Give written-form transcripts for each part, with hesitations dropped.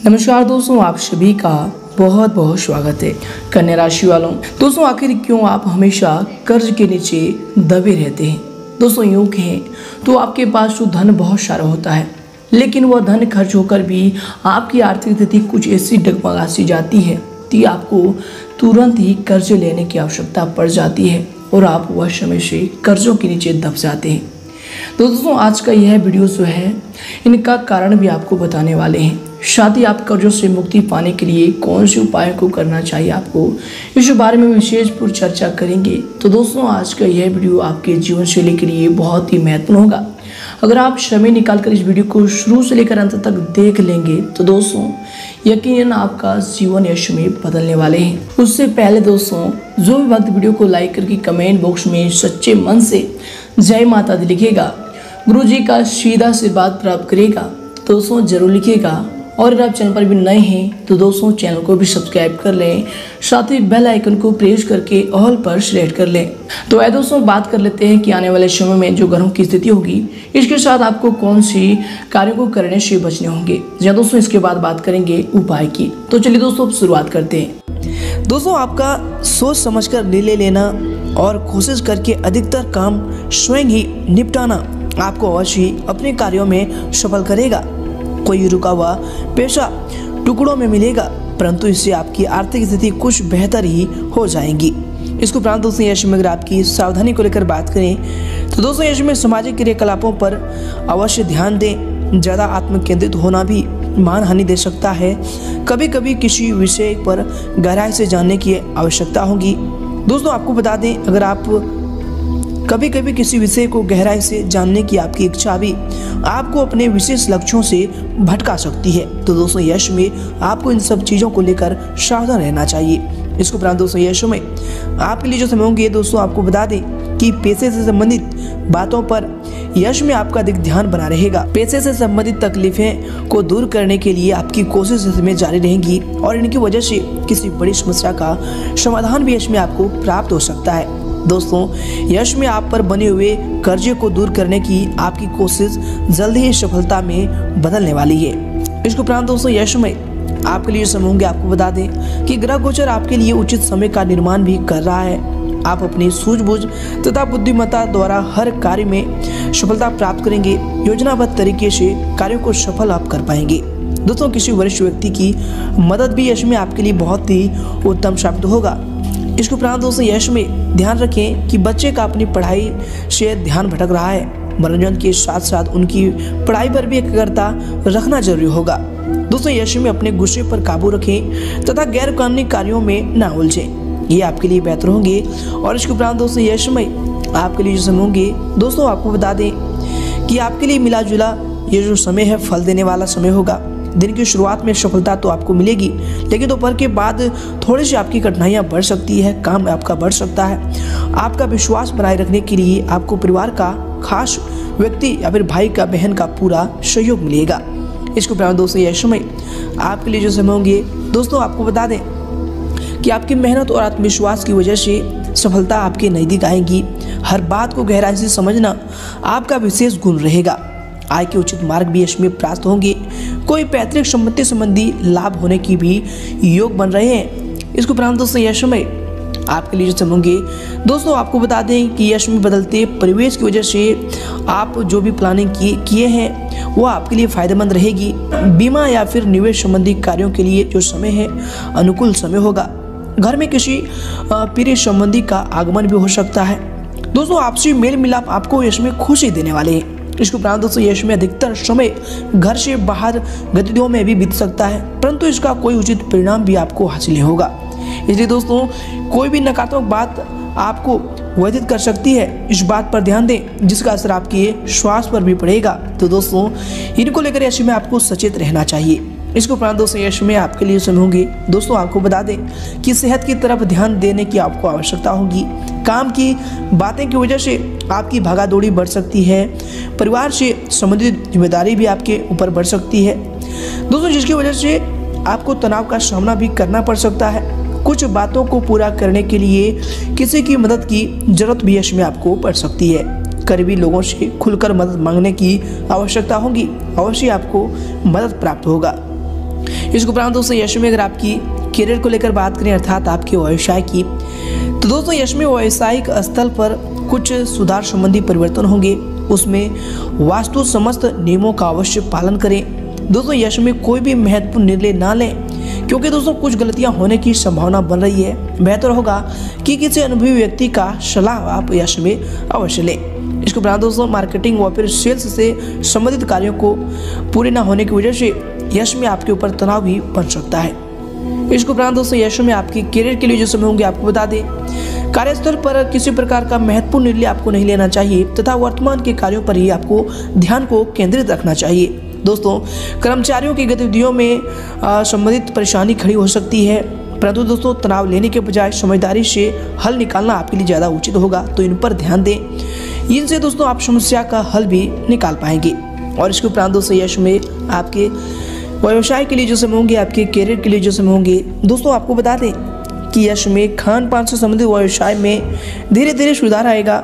नमस्कार दोस्तों, आप सभी का बहुत बहुत स्वागत है। कन्या राशि वालों, दोस्तों आखिर क्यों आप हमेशा कर्ज के नीचे दबे रहते हैं। दोस्तों यूँ कहें तो आपके पास तो धन बहुत सारा होता है, लेकिन वह धन खर्च होकर भी आपकी आर्थिक स्थिति कुछ ऐसी डगमगा सी जाती है कि आपको तुरंत ही कर्ज लेने की आवश्यकता पड़ जाती है और आप वह समय से कर्जों के नीचे दब जाते हैं। तो दोस्तों आज का यह वीडियो जो है इनका कारण भी आपको बताने वाले हैं। साथ ही आप कर्जों से मुक्ति पाने के लिए कौन से उपायों को करना चाहिए आपको, इस बारे में विशेष पूर्ण चर्चा करेंगे। तो दोस्तों आज का यह वीडियो आपके जीवन शैली के लिए बहुत ही महत्वपूर्ण होगा। अगर आप समय निकालकर इस वीडियो को शुरू से लेकर अंत तक देख लेंगे तो दोस्तों यकीनन आपका जीवन यश में बदलने वाले हैं। उससे पहले दोस्तों जो भी वक्त वीडियो को लाइक करके कमेंट बॉक्स में सच्चे मन से जय माता दी लिखिएगा, गुरु जी का सीधा आशीर्वाद प्राप्त करेगा। दोस्तों जरूर लिखिएगा। और अगर आप चैनल पर भी नए हैं तो दोस्तों चैनल को भी सब्सक्राइब कर लें, साथ ही बेल आइकन को प्रेस करके ऑल पर सिलेक्ट कर लें। तो दोस्तों बात कर लेते हैं कि आने वाले समय में जो ग्रहों की स्थिति होगी इसके साथ आपको कौन सी कार्यों को करने से बचने होंगे। या दोस्तों इसके बाद बात करेंगे उपाय की। तो चलिए दोस्तों अब शुरुआत करते हैं। दोस्तों आपका सोच समझकर निर्णय लेना और कोशिश करके अधिकतर काम स्वयं ही निपटाना आपको अवश्य अपने कार्यों में सफल करेगा। कोई रुका हुआ पैसा टुकड़ों में मिलेगा, परंतु इससे आपकी आर्थिक स्थिति कुछ बेहतर ही हो जाएगी। इसको उपरांत दोस्तों यश में अगर आपकी सावधानी को लेकर बात करें तो दोस्तों यश में सामाजिक क्रियाकलापों पर अवश्य ध्यान दें। ज़्यादा आत्म केंद्रित होना भी मान हानि दे सकता है। कभी कभी किसी विषय पर गहराई से जानने की आवश्यकता होगी। दोस्तों आपको बता दें, अगर आप कभी कभी किसी विषय को गहराई से जानने की आपकी इच्छा भी आपको अपने विशेष लक्ष्यों से भटका सकती है। तो दोस्तों यश में आपको इन सब चीज़ों को लेकर सावधान रहना चाहिए। इसको उपरांत दोस्तों यश में आपके लिए जो समय होंगे दोस्तों आपको बता दें कि पैसे से संबंधित बातों पर यश में आपका अधिक ध्यान बना रहेगा। पैसे से संबंधित तकलीफें को दूर करने के लिए आपकी कोशिश इसमें जारी रहेगी और इनकी वजह से किसी बड़ी समस्या का समाधान भी यश में आपको प्राप्त हो सकता है। दोस्तों यश में आप पर बने हुए कर्जे को दूर करने की आपकी कोशिश जल्द ही सफलता में बदलने वाली है। इसके उपरांत दोस्तों यश में आपके लिए समय होंगे आपको बता दें कि ग्रह गोचर आपके लिए उचित समय का निर्माण भी कर रहा है। आप अपनी सूझबूझ तथा बुद्धिमत्ता द्वारा हर कार्य में सफलता प्राप्त करेंगे। योजनाबद्ध तरीके से कार्यों को सफल आप कर पाएंगे। दोस्तों किसी वरिष्ठ व्यक्ति की मदद भी यश में आपके लिए बहुत ही उत्तम साबित होगा। इसके उपरांत दोस्तों यश में ध्यान रखें कि बच्चे का अपनी पढ़ाई से ध्यान भटक रहा है। मनोरंजन के साथ साथ उनकी पढ़ाई पर भी एकाग्रता रखना जरूरी होगा। दोस्तों यश में अपने गुस्से पर काबू रखें तथा गैर कानूनी कार्यों में न उलझें, ये आपके लिए बेहतर होंगे। और इसके उपरांत दोस्तों यश में आपके लिए जो समय होंगे दोस्तों आपको बता दें कि आपके लिए मिला जुला ये जो समय है फल देने वाला समय होगा। दिन की शुरुआत में सफलता तो आपको मिलेगी, लेकिन दोपहर के बाद थोड़ी सी आपकी कठिनाइयां बढ़ सकती है, काम आपका बढ़ सकता है। आपका विश्वास बनाए रखने के लिए आपको परिवार का खास व्यक्ति या फिर भाई का बहन का पूरा सहयोग मिलेगा। इसके उपरांत दोस्तों यह समय आपके लिए जो समय होंगे दोस्तों आपको बता दें कि आपकी मेहनत और आत्मविश्वास की वजह से सफलता आपके नज़दीक आएगी। हर बात को गहराई से समझना आपका विशेष गुण रहेगा। आय के उचित मार्ग भी इसमें प्राप्त होंगे। कोई पैतृक संपत्ति संबंधी लाभ होने की भी योग बन रहे हैं। इसके उपरांत दोस्तों यश में आपके लिए जो समय होंगे दोस्तों आपको बता दें कि यश में बदलते परिवेश की वजह से आप जो भी प्लानिंग किए हैं वो आपके लिए फायदेमंद रहेगी। बीमा या फिर निवेश संबंधी कार्यों के लिए जो समय है अनुकूल समय होगा। घर में किसी प्रिय संबंधी का आगमन भी हो सकता है। दोस्तों आपसी मेल मिलाप आपको यश में खुशी देने वाले हैं। इसके उपरांत दोस्तों यश में अधिकतर समय घर से बाहर गतिविधियों में भी बीत सकता है, परंतु इसका कोई उचित परिणाम भी आपको हासिल नहीं होगा। इसलिए दोस्तों कोई भी नकारात्मक बात आपको व्यथित कर सकती है, इस बात पर ध्यान दें जिसका असर आपके स्वास्थ्य पर भी पड़ेगा। तो दोस्तों इनको लेकर यश में आपको सचेत रहना चाहिए। इसके उपरांत दोस्तों यश में आपके लिए समय होंगे दोस्तों आपको बता दें कि सेहत की तरफ ध्यान देने की आपको आवश्यकता होगी। काम की बातें की वजह से आपकी भागादौड़ी बढ़ सकती है। परिवार से संबंधित जिम्मेदारी भी आपके ऊपर बढ़ सकती है दोस्तों, जिसकी वजह से आपको तनाव का सामना भी करना पड़ सकता है। कुछ बातों को पूरा करने के लिए किसी की मदद की जरूरत भी यश में आपको पड़ सकती है। करीबी लोगों से खुलकर मदद मांगने की आवश्यकता होगी, अवश्य आपको मदद प्राप्त होगा। इसके उपरांत दोस्तों यश में अगर आपकी करियर को लेकर बात करें अर्थात आपके व्यवसाय की, तो दोस्तों यश में व्यावसायिक स्थल पर कुछ सुधार संबंधी परिवर्तन होंगे। उसमें वास्तु समस्त नियमों का अवश्य पालन करें। दोस्तों यश में कोई भी महत्वपूर्ण निर्णय ना लें, क्योंकि दोस्तों कुछ गलतियां होने की संभावना बन रही है। बेहतर होगा कि किसी अनुभवी व्यक्ति का सलाह आप यश में अवश्य लें। इसके उपरांत दोस्तों मार्केटिंग व फिर सेल्स से संबंधित कार्यों को पूरे न होने की वजह से यश में आपके ऊपर तनाव भी बन सकता है। इसके उपरांत दोस्तों यश में आपके करियर के लिए जो समय होंगे आपको बता दें, कार्यस्थल पर किसी प्रकार का महत्वपूर्ण निर्णय आपको नहीं लेना चाहिए तथा वर्तमान के कार्यों पर ही आपको ध्यान को केंद्रित रखना चाहिए। दोस्तों कर्मचारियों की गतिविधियों में संबंधित परेशानी खड़ी हो सकती है, परंतु दोस्तों तनाव लेने के बजाय समझदारी से हल निकालना आपके लिए ज़्यादा उचित होगा, तो इन पर ध्यान दें। इनसे दोस्तों आप समस्या का हल भी निकाल पाएंगे। और इसके उपरांत दोस्तों यश में आपके व्यवसाय के लिए जो समय होंगे, आपके करियर के लिए जो समय होंगे, दोस्तों आपको बता दें कि यश में खान पान से संबंधित व्यवसाय में धीरे धीरे सुधार आएगा।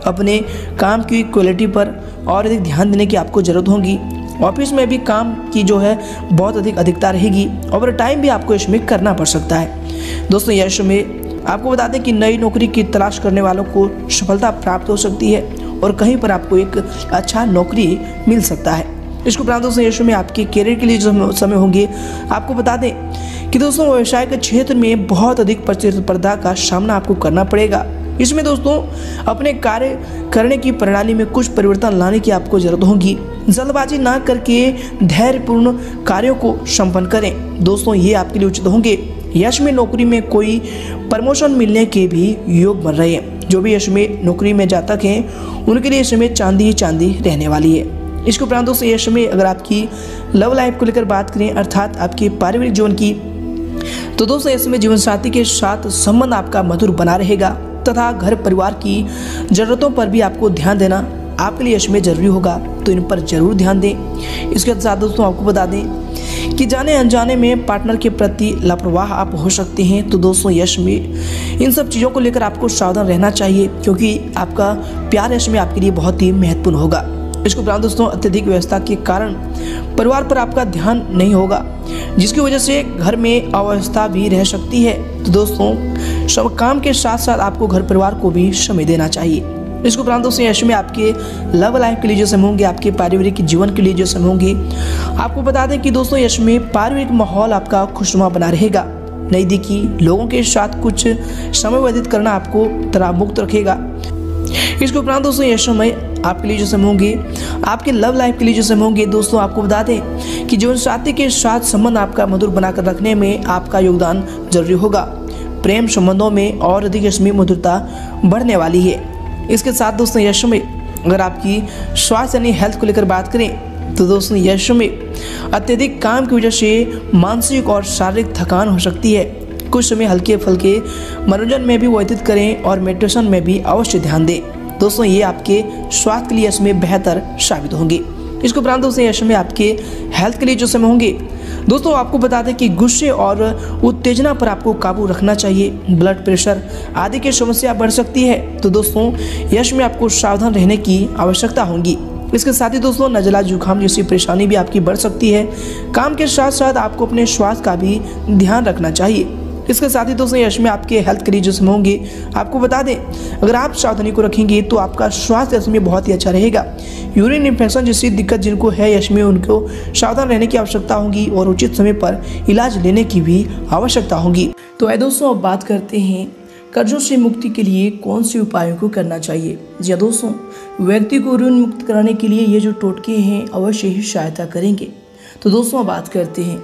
अपने काम की क्वालिटी पर और अधिक ध्यान देने की आपको ज़रूरत होगी। ऑफिस में भी काम की जो है बहुत अधिकता रहेगी। ओवर टाइम भी आपको इसमें करना पड़ सकता है। दोस्तों यश में आपको बता दें कि नई नौकरी की तलाश करने वालों को सफलता प्राप्त हो सकती है और कहीं पर आपको एक अच्छा नौकरी मिल सकता है। इसके उपरांत दोस्तों यश में आपके करियर के लिए जो समय होंगे, आपको बता दें कि दोस्तों व्यवसाय के क्षेत्र में बहुत अधिक प्रतिस्पर्धा का सामना आपको करना पड़ेगा। इसमें दोस्तों अपने कार्य करने की प्रणाली में कुछ परिवर्तन लाने की आपको ज़रूरत होगी। जल्दबाजी ना करके धैर्यपूर्ण कार्यों को संपन्न करें। दोस्तों ये आपके लिए उचित होंगे। यश में नौकरी में कोई प्रमोशन मिलने के भी योग बन रहे हैं। जो भी यश में नौकरी में जातक हैं उनके लिए यश में चांदी ही चांदी रहने वाली है। इसके उपरांत दोस्तों यश में अगर आपकी लव लाइफ को लेकर बात करें अर्थात आपके पारिवारिक जीवन की, तो दोस्तों इसमें जीवन साथी के साथ संबंध आपका मधुर बना रहेगा तथा घर परिवार की जरूरतों पर भी आपको ध्यान देना आपके लिए यश में जरूरी होगा, तो इन पर जरूर ध्यान दें। इसके साथ दोस्तों आपको बता दें कि जाने अनजाने में पार्टनर के प्रति लापरवाह आप हो सकते हैं, तो दोस्तों यश में इन सब चीज़ों को लेकर आपको सावधान रहना चाहिए, क्योंकि आपका प्यार यश में आपके लिए बहुत ही महत्वपूर्ण होगा। इसके उपरांत दोस्तों अत्यधिक व्यस्तता के कारण परिवार पर आपका ध्यान नहीं होगा, जिसकी वजह से घर में अव्यवस्था भी रह सकती है। तो दोस्तों सब काम के साथ साथ आपको घर परिवार को भी समय देना चाहिए। इसके उपरांत दोस्तों यश में आपके लव लाइफ के लिए जो समय होंगे, आपके पारिवारिक जीवन के लिए जो समय होंगे, आपको बता दें कि दोस्तों यश में पारिवारिक माहौल आपका खुशनुमा बना रहेगा। नज़दीकी लोगों के साथ कुछ समय व्यतीत करना आपको तनाव मुक्त रखेगा। इसके उपरांत दोस्तों यश में आपके लिए जो समय होंगे, आपके लव लाइफ के लिए जो समय होंगे, दोस्तों आपको बता दें कि जीवन साथी के साथ संबंध आपका मधुर बनाकर रखने में आपका योगदान जरूरी होगा। प्रेम संबंधों में और अधिक इसमें मधुरता बढ़ने वाली है। इसके साथ दोस्तों यश में अगर आपकी स्वास्थ्य यानी हेल्थ को लेकर बात करें, तो दोस्तों यश में अत्यधिक काम की वजह से मानसिक और शारीरिक थकान हो सकती है। कुछ समय हल्के फुल्के मनोरंजन में भी व्यतीत करें और मेडिटेशन में भी अवश्य ध्यान दें। दोस्तों ये आपके स्वास्थ्य के लिए इसमें बेहतर साबित होंगे। इसके उपरांत दोस्तों यश में आपके हेल्थ के लिए जो समय होंगे, दोस्तों आपको बता दें कि गुस्से और उत्तेजना पर आपको काबू रखना चाहिए। ब्लड प्रेशर आदि की समस्या बढ़ सकती है, तो दोस्तों यश में आपको सावधान रहने की आवश्यकता होगी। इसके साथ ही दोस्तों नज़ला जुकाम जैसी परेशानी भी आपकी बढ़ सकती है। काम के साथ साथ आपको अपने स्वास्थ्य का भी ध्यान रखना चाहिए। इसके साथ ही दोस्तों यश में आपके हेल्थ के लिए जो समय होंगे, आपको बता दें अगर आप सावधानी को रखेंगे तो आपका स्वास्थ्य यश में बहुत ही अच्छा रहेगा। यूरिन इन्फेक्शन जैसी दिक्कत जिनको है यश में, उनको सावधान रहने की आवश्यकता होगी और उचित समय पर इलाज लेने की भी आवश्यकता होगी। तो आइए दोस्तों अब बात करते हैं कर्जों से मुक्ति के लिए कौन से उपायों को करना चाहिए। जी दोस्तों, व्यक्ति को ऋण मुक्त कराने के लिए ये जो टोटके हैं अवश्य ही सहायता करेंगे। तो दोस्तों अब बात करते हैं।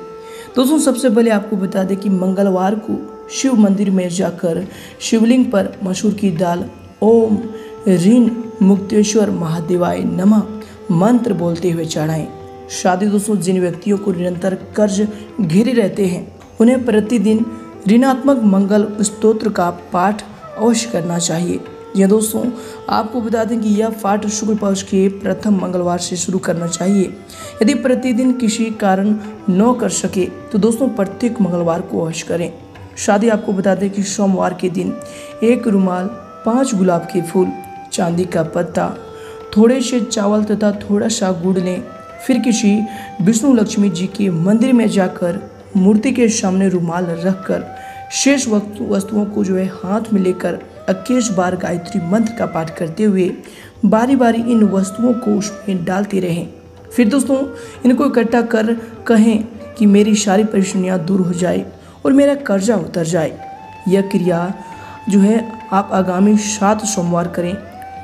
दोस्तों सबसे पहले आपको बता दें कि मंगलवार को शिव मंदिर में जाकर शिवलिंग पर मसूर की दाल ओम ऋण मुक्तेश्वर महादेवाय नमः मंत्र बोलते हुए चढ़ाएं। शादी दोस्तों जिन व्यक्तियों को निरंतर कर्ज घिरे रहते हैं उन्हें प्रतिदिन ऋणात्मक मंगल स्तोत्र का पाठ अवश्य करना चाहिए। यह दोस्तों आपको बता दें कि यह पाठ शुक्ल पक्ष के प्रथम मंगलवार से शुरू करना चाहिए। यदि प्रतिदिन किसी कारण न कर सके तो दोस्तों प्रत्येक मंगलवार को अवश्य करें। शादी आपको बता दें कि सोमवार के दिन 1 रुमाल, 5 गुलाब के फूल, चांदी का पत्ता, थोड़े से चावल तथा थोड़ा सा गुड़ लें फिर किसी विष्णु लक्ष्मी जी के मंदिर में जाकर मूर्ति के सामने रुमाल रखकर शेष वस्तुओं को हाथ में लेकर 21 बार गायत्री मंत्र का पाठ करते हुए बारी बारी इन वस्तुओं को उसमें डालते रहें। फिर दोस्तों इनको इकट्ठा कर कहें कि मेरी सारी परेशानियां दूर हो जाए और मेरा कर्जा उतर जाए। यह क्रिया आप आगामी 7 सोमवार करें।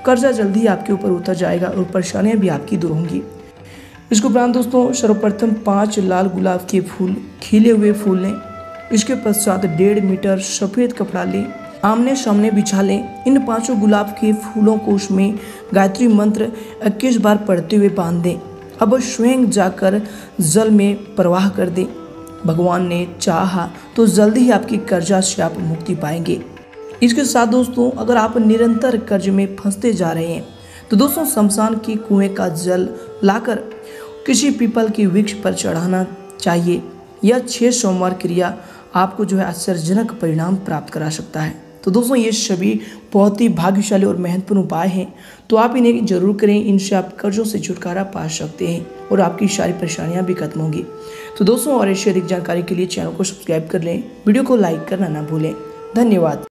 कर्जा जल्दी आपके ऊपर उतर जाएगा और परेशानियां भी आपकी दूर होंगी। इसके उपरांत दोस्तों सर्वप्रथम 5 लाल गुलाब के फूल, खिले हुए फूल लें। इसके पश्चात 1.5 मीटर सफ़ेद कपड़ा लें, आमने सामने बिछा लें। इन 5 गुलाब के फूलों को उसमें गायत्री मंत्र 21 बार पढ़ते हुए बांध दें। अब स्वयं जाकर जल में प्रवाह कर दें। भगवान ने चाहा तो जल्दी ही आपकी कर्जा से आप मुक्ति पाएंगे। इसके साथ दोस्तों अगर आप निरंतर कर्ज में फंसते जा रहे हैं तो दोस्तों शमशान के कुएं का जल लाकर किसी पीपल के वृक्ष पर चढ़ाना चाहिए। यह 6 सोमवार क्रिया आपको आश्चर्यजनक परिणाम प्राप्त करा सकता है। तो दोस्तों ये सभी बहुत ही भाग्यशाली और महत्वपूर्ण उपाय हैं, तो आप इन्हें जरूर करें। इनसे आप कर्जों से छुटकारा पा सकते हैं और आपकी सारी परेशानियां भी खत्म होंगी। तो दोस्तों और ऐसी अधिक जानकारी के लिए चैनल को सब्सक्राइब कर लें, वीडियो को लाइक करना ना भूलें। धन्यवाद।